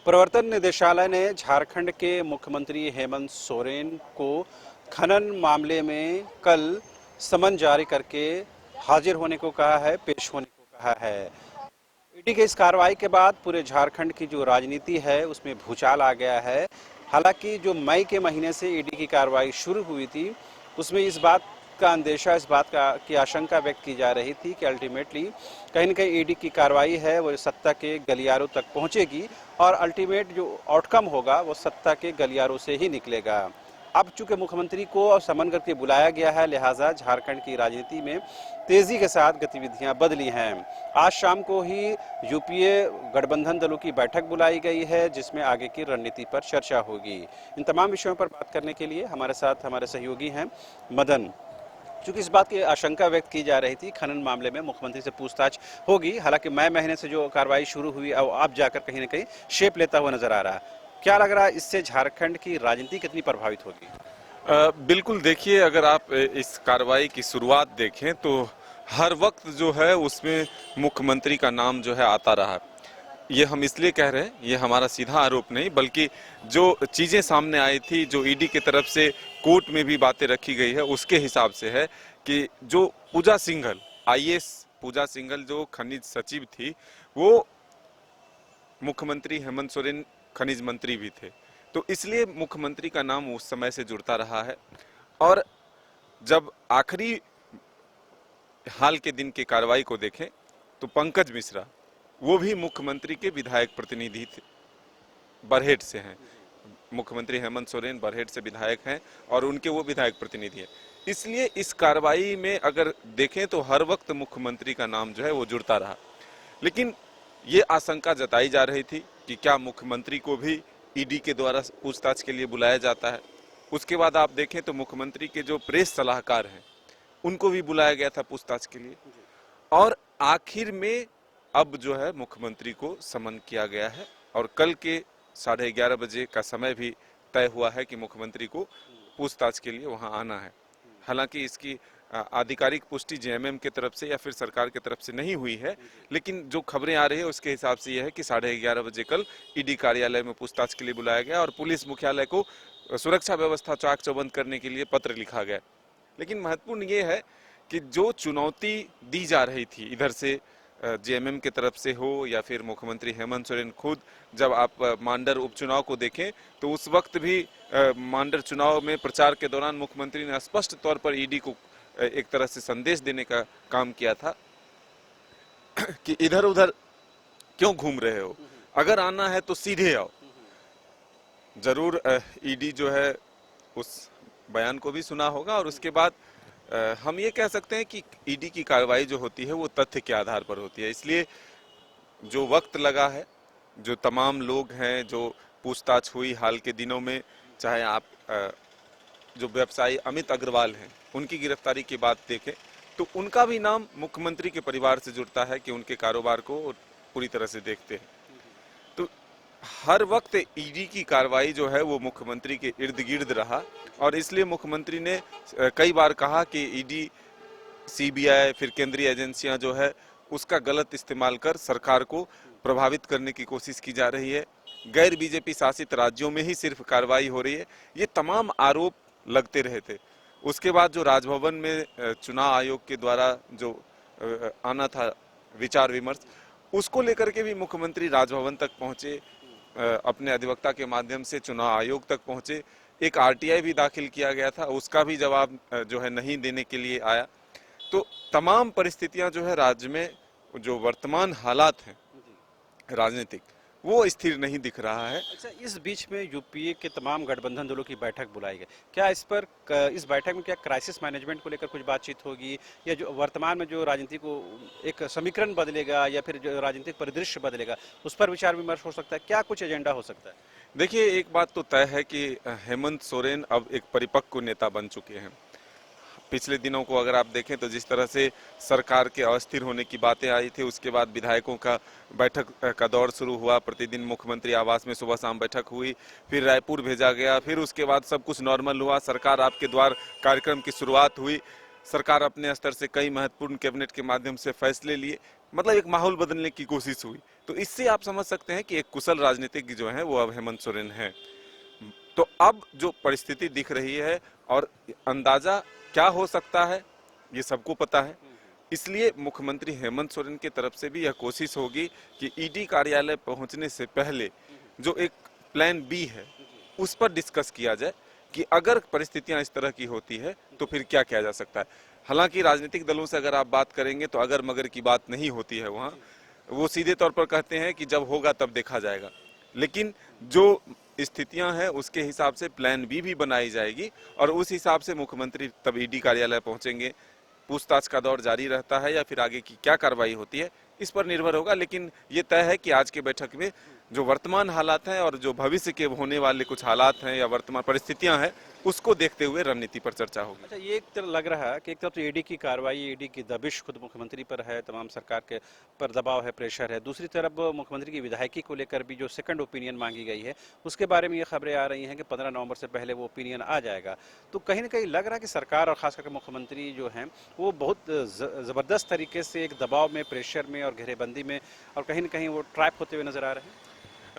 प्रवर्तन निदेशालय ने झारखंड के मुख्यमंत्री हेमंत सोरेन को खनन मामले में कल समन जारी करके हाजिर होने को कहा है, पेश होने को कहा है। ईडी की इस कार्रवाई के बाद पूरे झारखंड की जो राजनीति है उसमें भूचाल आ गया है। हालांकि जो मई के महीने से ईडी की कार्रवाई शुरू हुई थी उसमें इस बात का अंदेशा, इस बात का की आशंका व्यक्त की जा रही थी कि अल्टीमेटली कहीं न कहीं ईडी की कार्रवाई है वो सत्ता के गलियारों तक पहुंचेगी और अल्टीमेट जो आउटकम होगा वो सत्ता के गलियारों से ही निकलेगा। अब चूंकि मुख्यमंत्री को समन करके बुलाया गया है, लिहाजा झारखंड की राजनीति में तेजी के साथ गतिविधियां बदली हैं। आज शाम को ही यूपीए गठबंधन दलों की बैठक बुलाई गई है जिसमें आगे की रणनीति पर चर्चा होगी। इन तमाम विषयों पर बात करने के लिए हमारे साथ हमारे सहयोगी हैं मदन। चूंकि इस बात की आशंका व्यक्त की जा रही थी खनन मामले में मुख्यमंत्री से पूछताछ होगी, हालांकि मई महीने से जो कार्रवाई शुरू हुई अब जाकर कहीं न कहीं शेप लेता हुआ नजर आ रहा है। क्या लग रहा है इससे झारखंड की राजनीति कितनी प्रभावित होगी? बिल्कुल देखिए, अगर आप इस कार्रवाई की शुरुआत देखें तो हर वक्त जो है उसमें मुख्यमंत्री का नाम जो है आता रहा। ये हम इसलिए कह रहे हैं, ये हमारा सीधा आरोप नहीं, बल्कि जो चीज़ें सामने आई थी, जो ईडी की तरफ से कोर्ट में भी बातें रखी गई है, उसके हिसाब से है कि जो पूजा सिंघल, आईएएस पूजा सिंघल जो खनिज सचिव थी, वो मुख्यमंत्री हेमंत सोरेन खनिज मंत्री भी थे। तो इसलिए मुख्यमंत्री का नाम उस समय से जुड़ता रहा है। और जब आखिरी हाल के दिन की कार्रवाई को देखें तो पंकज मिश्रा, वो भी मुख्यमंत्री के विधायक प्रतिनिधि थे, बरहेट से हैं। मुख्यमंत्री हेमंत सोरेन बरहेट से विधायक हैं और उनके वो विधायक प्रतिनिधि हैं। इसलिए इस कार्रवाई में अगर देखें तो हर वक्त मुख्यमंत्री का नाम जो है वो जुड़ता रहा। लेकिन ये आशंका जताई जा रही थी कि क्या मुख्यमंत्री को भी ईडी के द्वारा पूछताछ के लिए बुलाया जाता है। उसके बाद आप देखें तो मुख्यमंत्री के जो प्रेस सलाहकार हैं उनको भी बुलाया गया था पूछताछ के लिए। और आखिर में अब जो है मुख्यमंत्री को समन किया गया है और कल के 11:30 बजे का समय भी तय हुआ है कि मुख्यमंत्री को पूछताछ के लिए वहां आना है। हालांकि इसकी आधिकारिक पुष्टि जेएमएम की तरफ से या फिर सरकार की तरफ से नहीं हुई है, लेकिन जो खबरें आ रही है उसके हिसाब से यह है कि 11:30 बजे कल ईडी कार्यालय में पूछताछ के लिए बुलाया गया और पुलिस मुख्यालय को सुरक्षा व्यवस्था चाक चौबंद करने के लिए पत्र लिखा गया। लेकिन महत्वपूर्ण ये है कि जो चुनौती दी जा रही थी इधर से जेएमएम की तरफ से हो या फिर मुख्यमंत्री हेमंत सोरेन खुद, जब आप मांडर उपचुनाव को देखें तो उस वक्त भी मांडर चुनाव में प्रचार के दौरान मुख्यमंत्री ने स्पष्ट तौर पर ईडी को एक तरह से संदेश देने का काम किया था कि इधर उधर क्यों घूम रहे हो, अगर आना है तो सीधे आओ। जरूर ईडी जो है उस बयान को भी सुना होगा और उसके बाद हम ये कह सकते हैं कि ईडी की कार्रवाई जो होती है वो तथ्य के आधार पर होती है। इसलिए जो वक्त लगा है, जो तमाम लोग हैं जो पूछताछ हुई हाल के दिनों में, चाहे आप जो व्यवसायी अमित अग्रवाल हैं उनकी गिरफ्तारी की बात देखें तो उनका भी नाम मुख्यमंत्री के परिवार से जुड़ता है कि उनके कारोबार को पूरी तरह से देखते हैं। तो हर वक्त ईडी की कार्रवाई जो है वो मुख्यमंत्री के इर्द गिर्द रहा और इसलिए मुख्यमंत्री ने कई बार कहा कि ईडी, सीबीआई, फिर केंद्रीय एजेंसियां जो है उसका गलत इस्तेमाल कर सरकार को प्रभावित करने की कोशिश की जा रही है। गैर बीजेपी शासित राज्यों में ही सिर्फ कार्रवाई हो रही है, ये तमाम आरोप लगते रहे थे। उसके बाद जो राजभवन में चुनाव आयोग के द्वारा जो आना था विचार विमर्श, उसको लेकर के भी मुख्यमंत्री राजभवन तक पहुंचे, अपने अधिवक्ता के माध्यम से चुनाव आयोग तक पहुंचे। एक आरटीआई भी दाखिल किया गया था, उसका भी जवाब जो है नहीं देने के लिए आया। तो तमाम परिस्थितियां जो है राज्य में, जो वर्तमान हालात हैं राजनीतिक, वो स्थिर नहीं दिख रहा है। अच्छा, इस बीच में यूपीए के तमाम गठबंधन दलों की बैठक बुलाई गई, क्या इस बैठक में क्या क्राइसिस मैनेजमेंट को लेकर कुछ बातचीत होगी या जो वर्तमान में जो राजनीति को एक समीकरण बदलेगा या फिर जो राजनीतिक परिदृश्य बदलेगा उस पर विचार विमर्श हो सकता है? क्या कुछ एजेंडा हो सकता है? देखिए, एक बात तो तय है कि हेमंत सोरेन अब एक परिपक्व नेता बन चुके हैं। पिछले दिनों को अगर आप देखें तो जिस तरह से सरकार के अस्थिर होने की बातें आई थी, उसके बाद विधायकों का बैठक का दौर शुरू हुआ, प्रतिदिन मुख्यमंत्री आवास में सुबह शाम बैठक हुई, फिर रायपुर भेजा गया, फिर उसके बाद सब कुछ नॉर्मल हुआ, सरकार आपके द्वार कार्यक्रम की शुरुआत हुई, सरकार अपने स्तर से कई महत्वपूर्ण कैबिनेट के माध्यम से फैसले लिए। मतलब एक माहौल बदलने की कोशिश हुई। तो इससे आप समझ सकते हैं कि एक कुशल राजनीतिज्ञ जो है वो अब हेमंत सोरेन है। तो अब जो परिस्थिति दिख रही है और अंदाजा क्या हो सकता है ये सबको पता है। इसलिए मुख्यमंत्री हेमंत सोरेन की तरफ से भी यह कोशिश होगी कि ईडी कार्यालय पहुंचने से पहले जो एक प्लान बी है उस पर डिस्कस किया जाए कि अगर परिस्थितियां इस तरह की होती है तो फिर क्या किया जा सकता है। हालांकि राजनीतिक दलों से अगर आप बात करेंगे तो अगर मगर की बात नहीं होती है वहाँ, वो सीधे तौर पर कहते हैं कि जब होगा तब देखा जाएगा। लेकिन जो स्थितियां हैं उसके हिसाब से प्लान बी भी बनाई जाएगी और उस हिसाब से मुख्यमंत्री तब ईडी कार्यालय पहुंचेंगे। पूछताछ का दौर जारी रहता है या फिर आगे की क्या कार्रवाई होती है इस पर निर्भर होगा। लेकिन ये तय है कि आज के बैठक में जो वर्तमान हालात हैं और जो भविष्य के होने वाले कुछ हालात हैं या वर्तमान परिस्थितियां हैं उसको देखते हुए रणनीति पर चर्चा होगी। अच्छा, ये एक तरह लग रहा है कि एक तरफ तो ईडी की कार्रवाई, ईडी की दबिश खुद मुख्यमंत्री पर है, तमाम सरकार के पर दबाव है, प्रेशर है। दूसरी तरफ मुख्यमंत्री की विधायकी को लेकर भी जो सेकंड ओपिनियन मांगी गई है उसके बारे में ये खबरें आ रही हैं कि 15 नवंबर से पहले वो ओपिनियन आ जाएगा। तो कहीं ना कहीं लग रहा है कि सरकार और खास करके मुख्यमंत्री जो हैं वो बहुत ज़बरदस्त तरीके से एक दबाव में, प्रेशर में और घेरेबंदी में और कहीं ना कहीं वो ट्रैप होते हुए नजर आ रहे हैं।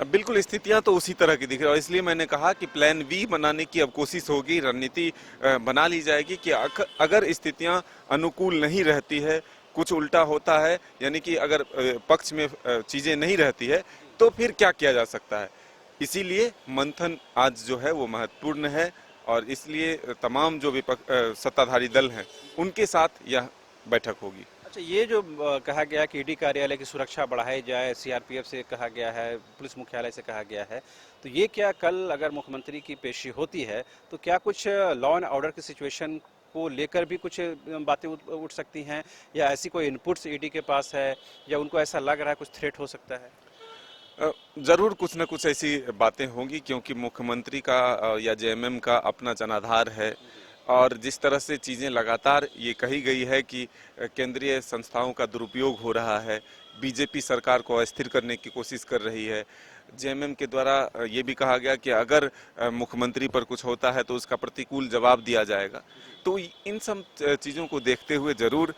बिल्कुल स्थितियां तो उसी तरह की दिख रही है और इसलिए मैंने कहा कि प्लान बी बनाने की अब कोशिश होगी, रणनीति बना ली जाएगी कि अगर स्थितियां अनुकूल नहीं रहती है, कुछ उल्टा होता है, यानी कि अगर पक्ष में चीजें नहीं रहती है तो फिर क्या किया जा सकता है। इसीलिए मंथन आज जो है वो महत्वपूर्ण है और इसलिए तमाम जो सत्ताधारी दल हैं उनके साथ यह बैठक होगी। अच्छा, ये जो कहा गया कि ईडी कार्यालय की सुरक्षा बढ़ाई जाए, सीआरपीएफ से कहा गया है, पुलिस मुख्यालय से कहा गया है, तो ये क्या कल अगर मुख्यमंत्री की पेशी होती है तो क्या कुछ लॉ एंड ऑर्डर की सिचुएशन को लेकर भी कुछ बातें उठ सकती हैं, या ऐसी कोई इनपुट्स ईडी के पास है, या उनको ऐसा लग रहा है कुछ थ्रेट हो सकता है? जरूर कुछ न कुछ ऐसी बातें होंगी क्योंकि मुख्यमंत्री का या जेएमएम का अपना जनाधार है और जिस तरह से चीज़ें लगातार ये कही गई है कि केंद्रीय संस्थाओं का दुरुपयोग हो रहा है, बीजेपी सरकार को अस्थिर करने की कोशिश कर रही है। जेएमएम के द्वारा ये भी कहा गया कि अगर मुख्यमंत्री पर कुछ होता है तो उसका प्रतिकूल जवाब दिया जाएगा। तो इन सब चीज़ों को देखते हुए जरूर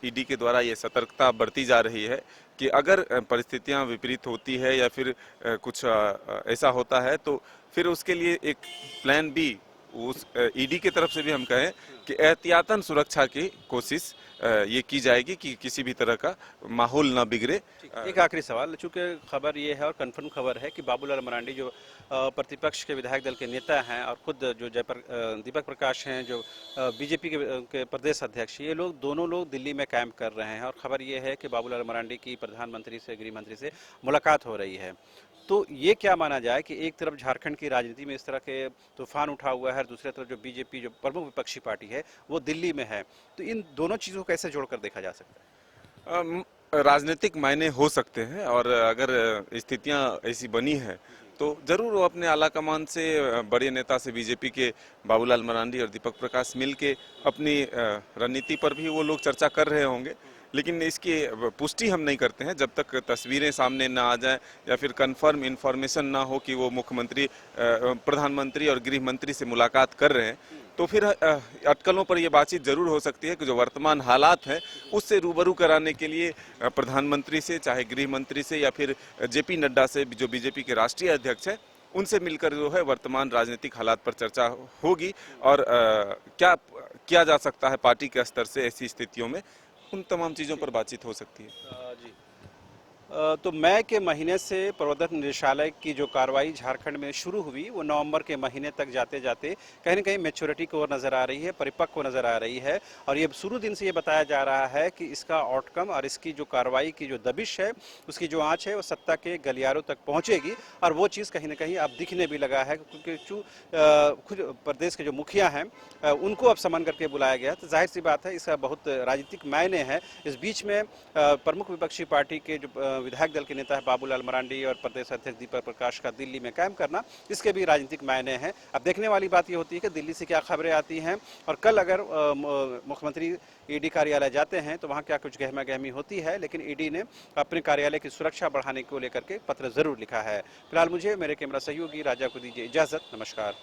ईडी के द्वारा ये सतर्कता बरती जा रही है कि अगर परिस्थितियां विपरीत होती है या फिर कुछ ऐसा होता है तो फिर उसके लिए एक प्लान बी उस ईडी की तरफ से भी हम कहें कि एहतियातन सुरक्षा की कोशिश ये की जाएगी कि किसी भी तरह का माहौल ना बिगड़े। एक आखिरी सवाल, चूंकि खबर ये है और कंफर्म खबर है कि बाबूलाल मरांडी जो प्रतिपक्ष के विधायक दल के नेता हैं और खुद जो दीपक प्रकाश हैं जो बीजेपी के प्रदेश अध्यक्ष, ये लोग दोनों लोग दिल्ली में कैंप कर रहे हैं और खबर ये है कि बाबूलाल मरांडी की प्रधानमंत्री से, गृह मंत्री से मुलाकात हो रही है। तो ये क्या माना जाए कि एक तरफ झारखंड की राजनीति में इस तरह के तूफान उठा हुआ है और दूसरी तरफ जो बीजेपी जो प्रमुख विपक्षी पार्टी है वो दिल्ली में है, तो इन दोनों चीज़ों को कैसे जोड़कर देखा जा सकता है? राजनीतिक मायने हो सकते हैं और अगर स्थितियां ऐसी बनी है तो जरूर वो अपने आला कमान से, बड़े नेता से, बीजेपी के बाबूलाल मरांडी और दीपक प्रकाश मिल के अपनी रणनीति पर भी वो लोग चर्चा कर रहे होंगे। लेकिन इसकी पुष्टि हम नहीं करते हैं जब तक तस्वीरें सामने ना आ जाए या फिर कंफर्म इंफॉर्मेशन ना हो कि वो मुख्यमंत्री, प्रधानमंत्री और गृह मंत्री से मुलाकात कर रहे हैं। तो फिर अटकलों पर यह बातचीत जरूर हो सकती है कि जो वर्तमान हालात हैं उससे रूबरू कराने के लिए प्रधानमंत्री से, चाहे गृह मंत्री से या फिर जेपी नड्डा से जो बीजेपी के राष्ट्रीय अध्यक्ष हैं, उनसे मिलकर जो है वर्तमान राजनीतिक हालात पर चर्चा होगी और क्या किया जा सकता है पार्टी के स्तर से ऐसी स्थितियों में, उन तमाम चीज़ों पर बातचीत हो सकती है। जी, तो मई के महीने से प्रवर्तन निदेशालय की जो कार्रवाई झारखंड में शुरू हुई वो नवंबर के महीने तक जाते जाते कहीं ना कहीं मैच्योरिटी की ओर नज़र आ रही है, परिपक्व नज़र आ रही है और ये शुरू दिन से ये बताया जा रहा है कि इसका आउटकम और इसकी जो कार्रवाई की जो दबिश है, उसकी जो आंच है वो सत्ता के गलियारों तक पहुंचेगी और वो चीज़ कहीं ना कहीं अब दिखने भी लगा है क्योंकि खुद प्रदेश के जो मुखिया हैं उनको अब समन करके बुलाया गया। तो जाहिर सी बात है इसका बहुत राजनीतिक मायने हैं। इस बीच में प्रमुख विपक्षी पार्टी के जो विधायक दल के नेता है बाबूलाल मरांडी और प्रदेश अध्यक्ष दीपक प्रकाश का दिल्ली में कैंप करना, इसके भी राजनीतिक मायने हैं। अब देखने वाली बात ये होती है कि दिल्ली से क्या खबरें आती हैं और कल अगर मुख्यमंत्री ईडी कार्यालय जाते हैं तो वहाँ क्या कुछ गहमा गहमी होती है, लेकिन ईडी ने अपने कार्यालय की सुरक्षा बढ़ाने को लेकर के पत्र जरूर लिखा है। फिलहाल मुझे मेरे कैमरा सहयोगी राजा को दीजिए इजाजत। नमस्कार।